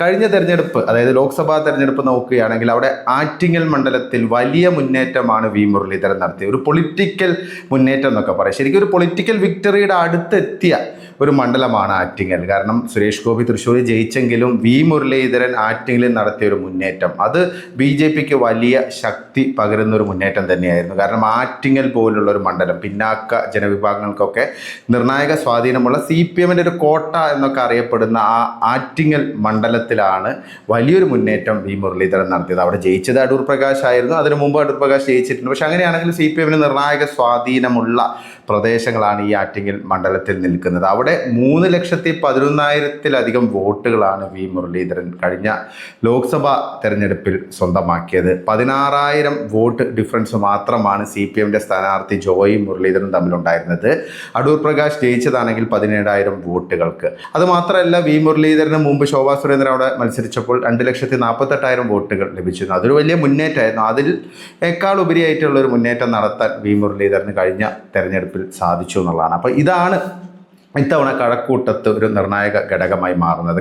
കഴിഞ്ഞ തെരഞ്ഞെടുപ്പ്, അതായത് ലോക്സഭാ തെരഞ്ഞെടുപ്പ് നോക്കുകയാണെങ്കിൽ അവിടെ ആറ്റിങ്ങൽ മണ്ഡലത്തിൽ വലിയ മുന്നേറ്റമാണ് വി മുരളീധരൻ നടത്തിയത്. ഒരു പൊളിറ്റിക്കൽ മുന്നേറ്റം എന്നൊക്കെ പറയാം. ശരിക്കും ഒരു പൊളിറ്റിക്കൽ വിക്ടറിയുടെ അടുത്തെത്തിയ ഒരു മണ്ഡലമാണ് ആറ്റിങ്ങൽ. കാരണം സുരേഷ് ഗോപി തൃശ്ശൂർ ജയിച്ചെങ്കിലും വി മുരളീധരൻ ആറ്റിങ്ങലിൽ നടത്തിയ ഒരു മുന്നേറ്റം അത് BJPക്ക് വലിയ ശക്തി പകരുന്ന ഒരു മുന്നേറ്റം തന്നെയായിരുന്നു. കാരണം ആറ്റിങ്ങൽ പോലുള്ള ഒരു മണ്ഡലം പിന്നാക്ക ജനവിഭാഗങ്ങൾക്കൊക്കെ നിർണായക സ്വാധീനമുള്ള CPMന്റെ ഒരു കോട്ട എന്നൊക്കെ അറിയപ്പെടുന്ന ആ ആറ്റിങ്ങൽ മണ്ഡലത്തിലാണ് വലിയൊരു മുന്നേറ്റം വി മുരളീധരൻ നടത്തിയത്. അവിടെ ജയിച്ചത് അടൂർ പ്രകാശ് ആയിരുന്നു. അതിനു മുമ്പ് അടൂർ പ്രകാശ് ജയിച്ചിട്ടുണ്ട്. പക്ഷെ അങ്ങനെയാണെങ്കിൽ CPMന് നിർണായക സ്വാധീനമുള്ള പ്രദേശങ്ങളാണ് ഈ ആറ്റിങ്ങൽ മണ്ഡലത്തിൽ നിൽക്കുന്നത്. അവിടെ 3,11,000 വോട്ടുകളാണ് വി മുരളീധരൻ കഴിഞ്ഞ ലോക്സഭാ തെരഞ്ഞെടുപ്പിൽ സ്വന്തമാക്കിയത്. 16,000 വോട്ട് ഡിഫറൻസ് മാത്രമാണ് CPMന്റെ സ്ഥാനാർത്ഥി ജോയി മുരളീധരൻ തമ്മിലുണ്ടായിരുന്നത്. അടൂർ പ്രകാശ് ജയിച്ചതാണെങ്കിൽ 17,000 വോട്ടുകൾക്ക്. അതുമാത്രമല്ല, വി മുരളീധരന് മുമ്പ് ശോഭാ സുരേന്ദ്രൻ അവിടെ മത്സരിച്ചപ്പോൾ 2,48,000 വോട്ടുകൾ ലഭിച്ചിരുന്നു. അതൊരു വലിയ മുന്നേറ്റമായിരുന്നു. അതിനേക്കാൾ ഉപരിയായിട്ടുള്ള ഒരു മുന്നേറ്റം നടത്താൻ വി മുരളീധരന് കഴിഞ്ഞ തെരഞ്ഞെടുപ്പിൽ സാധിച്ചു എന്നുള്ളതാണ്. അപ്പോൾ ഇതാണ് ഇത്തവണ കഴക്കൂട്ടത്ത് ഒരു നിർണായക ഘടകമായി മാറുന്നത്.